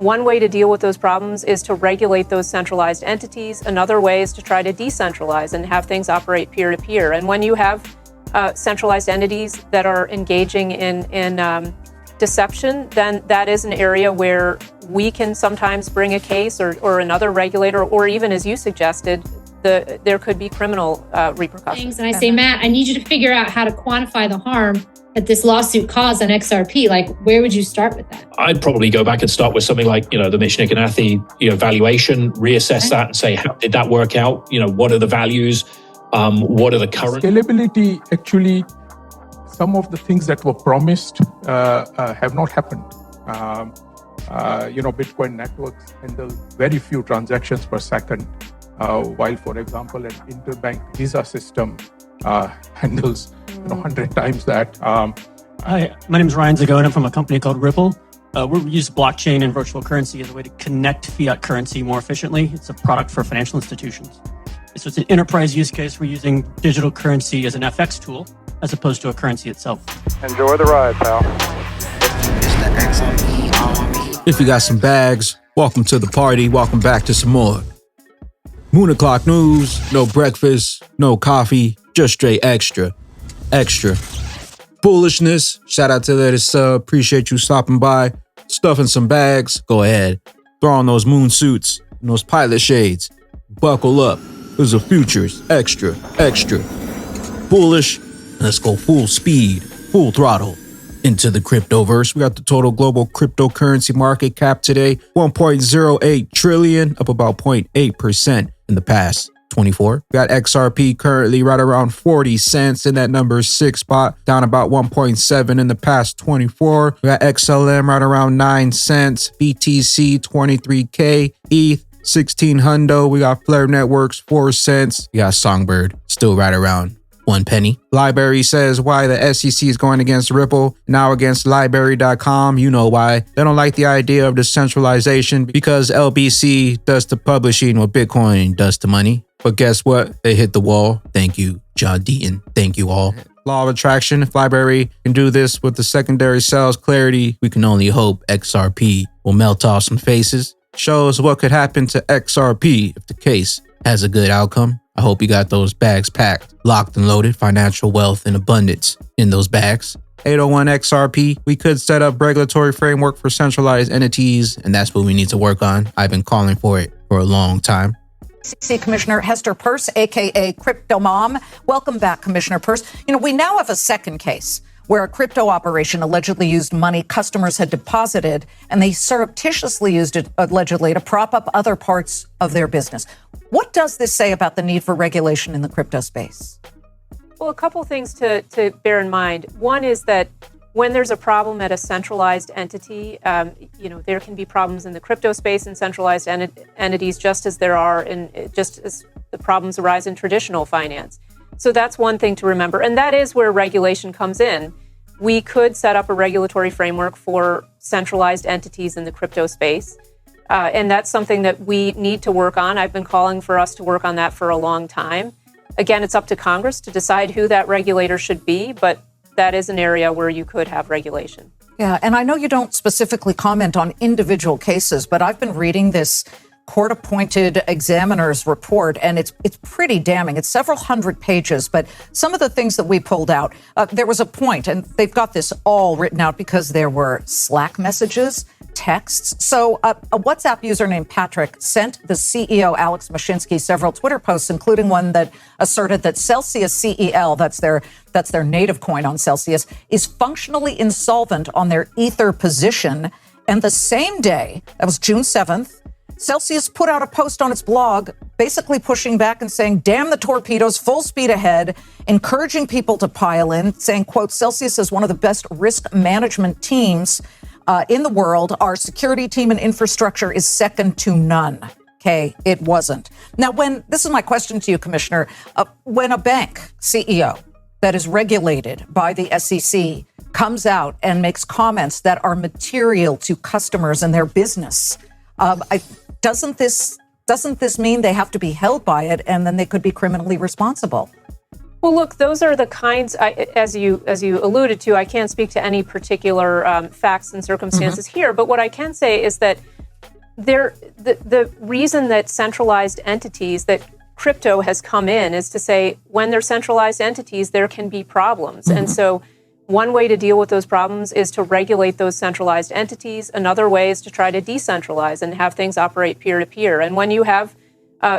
One way to deal with those problems is to regulate those centralized entities. Another way is to try to decentralize and have things operate peer-to-peer. And when you have centralized entities that are engaging in deception, then that is an area where we can sometimes bring a case, or another regulator, or even, as you suggested, there could be criminal repercussions. And I say, Matt, I need you to figure out how to quantify the harm that this lawsuit caused on XRP. Like, where would you start with that? I'd probably go back and start with something like, the Michnik and Athi, valuation, reassess that and say, how did that work out? What are the values? What are the current? Scalability, actually, some of the things that were promised have not happened. Bitcoin networks handle very few transactions per second, while, for example, an interbank Visa system handles 100 times that. Hi, my name is Ryan Zagon. I'm from a company called Ripple. We use blockchain and virtual currency as a way to connect fiat currency more efficiently. It's a product for financial institutions. So it's an enterprise use case. We're using digital currency as an FX tool as opposed to a currency itself. Enjoy the ride, pal. If you got some bags, welcome to the party. Welcome back to some more Moon O'Clock News. No breakfast, no coffee, just straight extra. Bullishness. Shout out to that sub. Appreciate you stopping by. Stuffing some bags. Go ahead. Throw on those moon suits and those pilot shades. Buckle up. There's a futures. Extra. Bullish. Let's go full speed, full throttle into the cryptoverse. We got the total global cryptocurrency market cap today, 1.08 trillion, up about 0.8% in the past 24. We got XRP currently right around 40 cents in that number 6 spot, down about 1.7 in the past 24. We got XLM right around 9 cents, BTC 23K, ETH 1600. We got Flare Networks 4 cents. We got Songbird still right around 1 penny. Library says why the SEC is going against Ripple, now against Library.com. You know why. They don't like the idea of decentralization because LBC does the publishing what Bitcoin does to money. But guess what? They hit the wall. Thank you, John Deaton. Thank you all. Law of attraction. If Library can do this with the secondary sales clarity, we can only hope XRP will melt off some faces. Shows what could happen to XRP if the case has a good outcome. I hope you got those bags packed, locked and loaded, financial wealth in abundance in those bags. 801 XRP, we could set up regulatory framework for centralized entities, and that's what we need to work on. I've been calling for it for a long time. SEC Commissioner Hester Peirce, aka Crypto Mom. Welcome back, Commissioner Peirce. We now have a second case where a crypto operation allegedly used money customers had deposited, and they surreptitiously used it allegedly to prop up other parts of their business. What does this say about the need for regulation in the crypto space? Well, a couple things to bear in mind. One is that when there's a problem at a centralized entity, there can be problems in the crypto space and centralized entities, just as the problems arise in traditional finance. So that's one thing to remember. And that is where regulation comes in. We could set up a regulatory framework for centralized entities in the crypto space. And that's something that we need to work on. I've been calling for us to work on that for a long time. Again, it's up to Congress to decide who that regulator should be, but that is an area where you could have regulation. Yeah, and I know you don't specifically comment on individual cases, but I've been reading this court-appointed examiner's report, and it's pretty damning. It's several hundred pages, but some of the things that we pulled out, there was a point, and they've got this all written out because there were Slack messages, texts. So a WhatsApp user named Patrick sent the CEO, Alex Mashinsky, several Twitter posts, including one that asserted that Celsius CEL, that's their native coin on Celsius, is functionally insolvent on their Ether position. And the same day, that was June 7th, Celsius put out a post on its blog basically pushing back and saying, damn the torpedoes, full speed ahead, encouraging people to pile in, saying, quote, Celsius is one of the best risk management teams in the world. Our security team and infrastructure is second to none. Okay, it wasn't. Now, this is my question to you, Commissioner, when a bank CEO that is regulated by the SEC comes out and makes comments that are material to customers and their business, doesn't this mean they have to be held by it and then they could be criminally responsible? Well, look, those are the kinds, as you alluded to, I can't speak to any particular facts and circumstances here, but what I can say is that The reason that centralized entities, that crypto has come in, is to say when they're centralized entities, there can be problems. And so one way to deal with those problems is to regulate those centralized entities. Another way is to try to decentralize and have things operate peer-to-peer. And when you have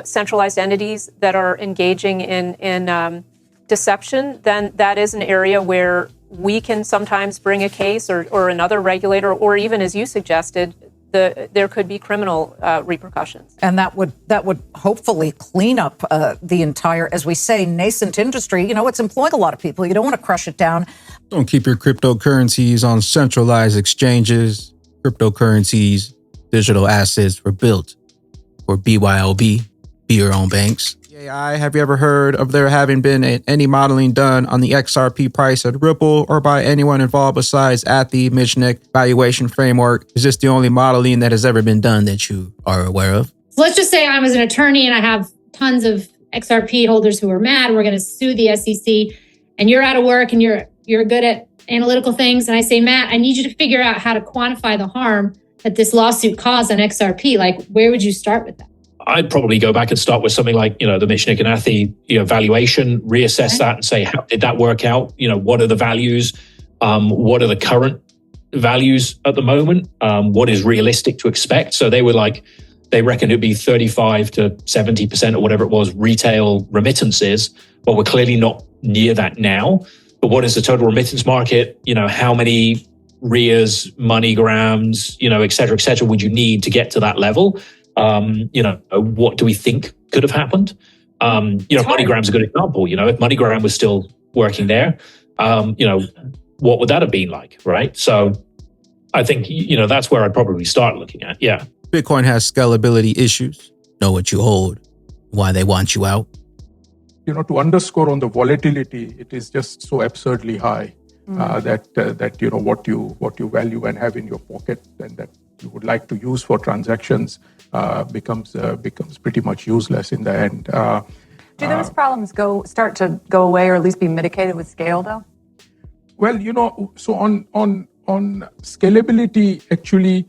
centralized entities that are engaging in deception, then that is an area where we can sometimes bring a case, or another regulator, or even, as you suggested, there could be criminal repercussions. And that would hopefully clean up the entire, as we say, nascent industry. You know, it's employing a lot of people. You don't want to crush it down. Don't keep your cryptocurrencies on centralized exchanges. Cryptocurrencies, digital assets were built for BYOB, be your own banks. AI, have you ever heard of there having been any modeling done on the XRP price at Ripple or by anyone involved besides Athi Michnik valuation framework? Is this the only modeling that has ever been done that you are aware of? So let's just say I was an attorney and I have tons of XRP holders who are mad. We're going to sue the SEC, and you're out of work and you're good at analytical things. And I say, Matt, I need you to figure out how to quantify the harm that this lawsuit caused on XRP. Like, where would you start with that? I'd probably go back and start with something like, the Michnik and Athi, valuation, reassess that and say, how did that work out? What are the values? What are the current values at the moment? What is realistic to expect? So they reckon it'd be 35 to 70% or whatever it was, retail remittances. But we're clearly not near that now. But what is the total remittance market? How many RIAs, MoneyGrams, et cetera, would you need to get to that level? What do we think could have happened? MoneyGram's a good example. If MoneyGram was still working there, what would that have been like, right? So I think, that's where I'd probably start looking at. Yeah. Bitcoin has scalability issues. Know what you hold, why they want you out. To underscore on the volatility, it is just so absurdly high that what you value and have in your pocket and that you would like to use for transactions becomes pretty much useless in the end. Do those problems start to go away, or at least be mitigated with scale, though? Well, so on scalability, actually,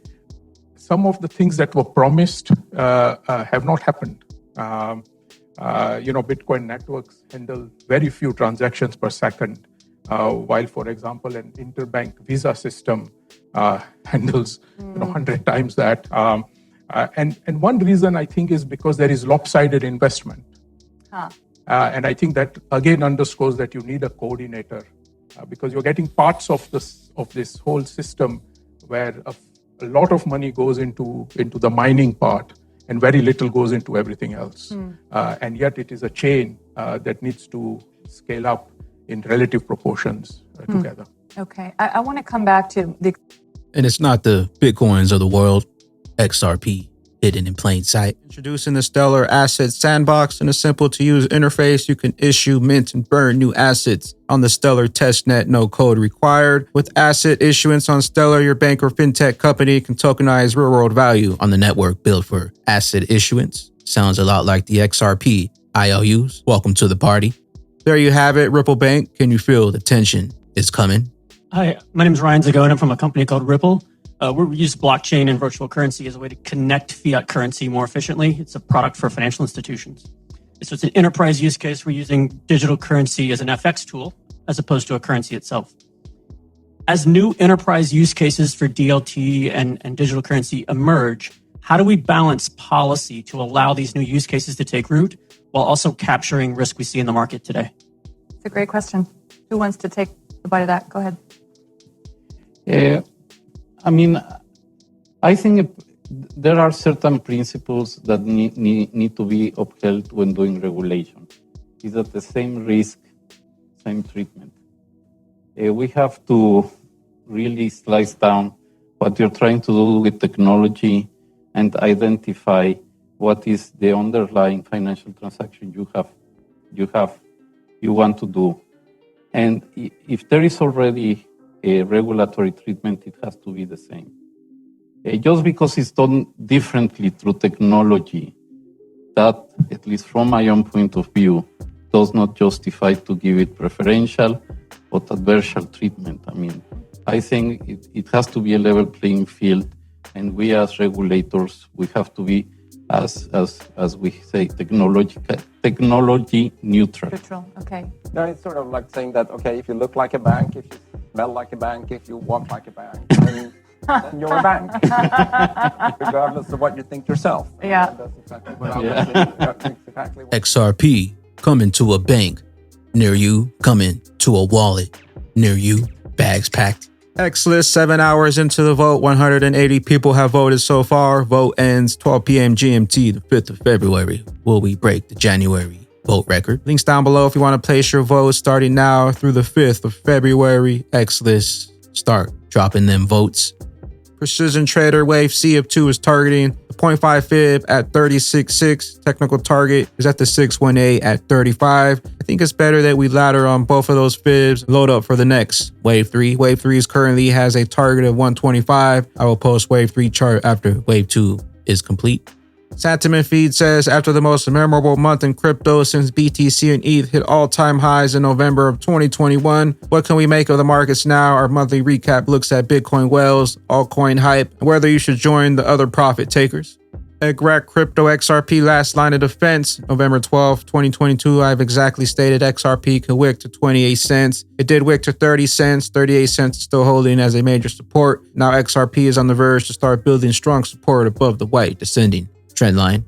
some of the things that were promised have not happened. Bitcoin networks handle very few transactions per second, while, for example, an interbank Visa system handles 100 times that. And one reason, I think, is because there is lopsided investment. And I think that, again, underscores that you need a coordinator because you're getting parts of this whole system where a lot of money goes into the mining part and very little goes into everything else. And yet it is a chain that needs to scale up in relative proportions together. Okay. I want to come back to the... And it's not the Bitcoins of the world, XRP, hidden in plain sight. Introducing the Stellar Asset Sandbox. In a simple-to-use interface, you can issue, mint, and burn new assets on the Stellar testnet, no code required. With asset issuance on Stellar, your bank or fintech company can tokenize real-world value on the network built for asset issuance. Sounds a lot like the XRP IOUs. Welcome to the party. There you have it, Ripple Bank. Can you feel the tension is coming? Hi, my name is Ryan Zagon. I'm from a company called Ripple. We use blockchain and virtual currency as a way to connect fiat currency more efficiently. It's a product for financial institutions. So it's an enterprise use case. We're using digital currency as an FX tool as opposed to a currency itself. As new enterprise use cases for DLT and digital currency emerge, how do we balance policy to allow these new use cases to take root while also capturing risk we see in the market today? It's a great question. Who wants to take a bite of that? Go ahead. I think there are certain principles that need to be upheld when doing regulation. Is that the same risk, same treatment? We have to really slice down what you're trying to do with technology and identify what is the underlying financial transaction you want to do. And if there is already a regulatory treatment, it has to be the same. Just because it's done differently through technology, that, at least from my own point of view, does not justify to give it preferential or adversarial treatment. I think it has to be a level playing field And we as regulators, we have to be, as we say, technology neutral. Neutral, okay. No, it's sort of like saying that, okay, if you look like a bank, if you smell like a bank, if you walk like a bank, then you're a bank. Regardless of what you think yourself. Yeah. And that's exactly what I was saying. That's exactly what XRP coming to a bank near you, coming to a wallet near you, bags packed. XList 7 hours into the vote, 180 people have voted so far. Vote ends 12 p.m. GMT, the 5th of February. Will we break the January vote record? Links down below if you want to place your vote starting now through the 5th of February. XList, start dropping them votes. Precision Trader Wave C of 2 is targeting the 0.5 fib at 36.6. Technical target is at the 618 at 35. I think it's better that we ladder on both of those fibs, load up for the next Wave 3. Wave 3 currently has a target of 125. I will post Wave 3 chart after Wave 2 is complete. Sentiment feed says, after the most memorable month in crypto since BTC and ETH hit all-time highs in November of 2021, what can we make of the markets now? Our monthly recap looks at Bitcoin whales, altcoin hype, and whether you should join the other profit takers. Egg-Rack Crypto XRP last line of defense, November 12, 2022. I've exactly stated XRP could wick to 28 cents. It did wick to 30 cents. 38 cents is still holding as a major support. Now XRP is on the verge to start building strong support above the white descending trend line.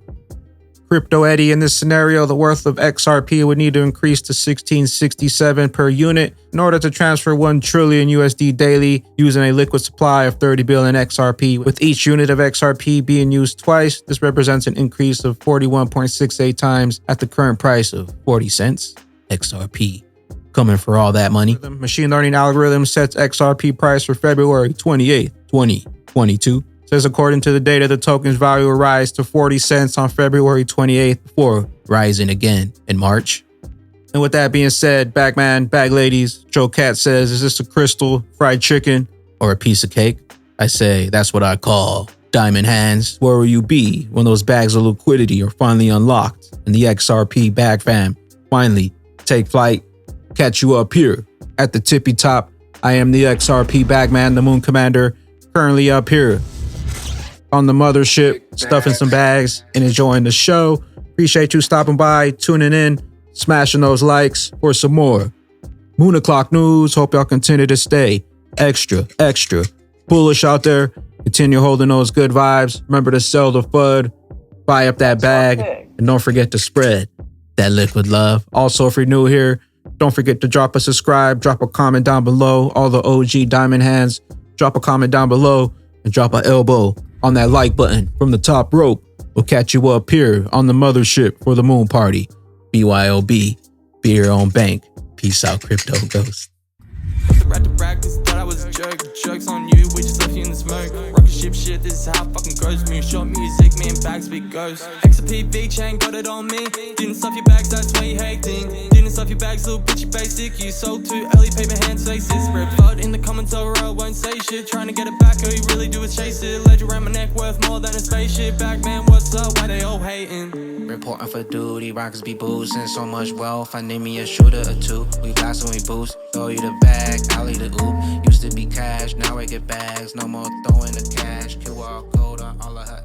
Crypto Eddie, in this scenario, the worth of XRP would need to increase to 1667 per unit in order to transfer 1 trillion USD daily using a liquid supply of 30 billion XRP. With each unit of XRP being used twice, this represents an increase of 41.68 times at the current price of 40 cents. XRP coming for all that money. The machine learning algorithm sets XRP price for February 28th, 2022. Says according to the data, the token's value will rise to 40 cents on February 28th before rising again in March. And with that being said, Bagman, Bag Ladies, Joe Cat says, is this a crystal, fried chicken, or a piece of cake? I say, that's what I call diamond hands. Where will you be when those bags of liquidity are finally unlocked and the XRP bag fam finally take flight? Catch you up here at the tippy top. I am the XRP Bagman, the Moon Commander, currently up here on the mothership, stuffing some bags and enjoying the show. Appreciate you stopping by, tuning in, smashing those likes for some more Moon O'Clock news. Hope y'all continue to stay extra bullish out there. Continue holding those good vibes. Remember to sell the FUD, buy up that bag, and don't forget to spread that liquid love. Also, if you're new here, don't forget to drop a subscribe, drop a comment down below. All the OG diamond hands, drop a comment down below and drop an elbow on that like button from the top rope. We'll catch you up here on the mothership for the moon party. BYOB, be your own bank. Peace out, crypto ghost. Thought I was a jerk. Jokes on you, we just left you in the smoke. Rocket shit, this is how fucking goes. Me short music, me and bags, big ghost. XRP chain, got it on me. Didn't stuff your bags, that's why you hating. Didn't stuff your bags, little bitchy basic. You sold too early, paper handshakes. Spread FUD in the comments, I won't say shit. Trying to get it back, all you really do is chase it. Ledger around my neck, worth more than a spaceship. Back man, what's up? Why they all hating? Reporting for duty, rockets be boosting so much wealth. I need me a shooter or two. We got some we boost. Throw you the bag, I'll eat the oop. Used to be cash, now I get bags. No more throwing the cash. QR code on all of her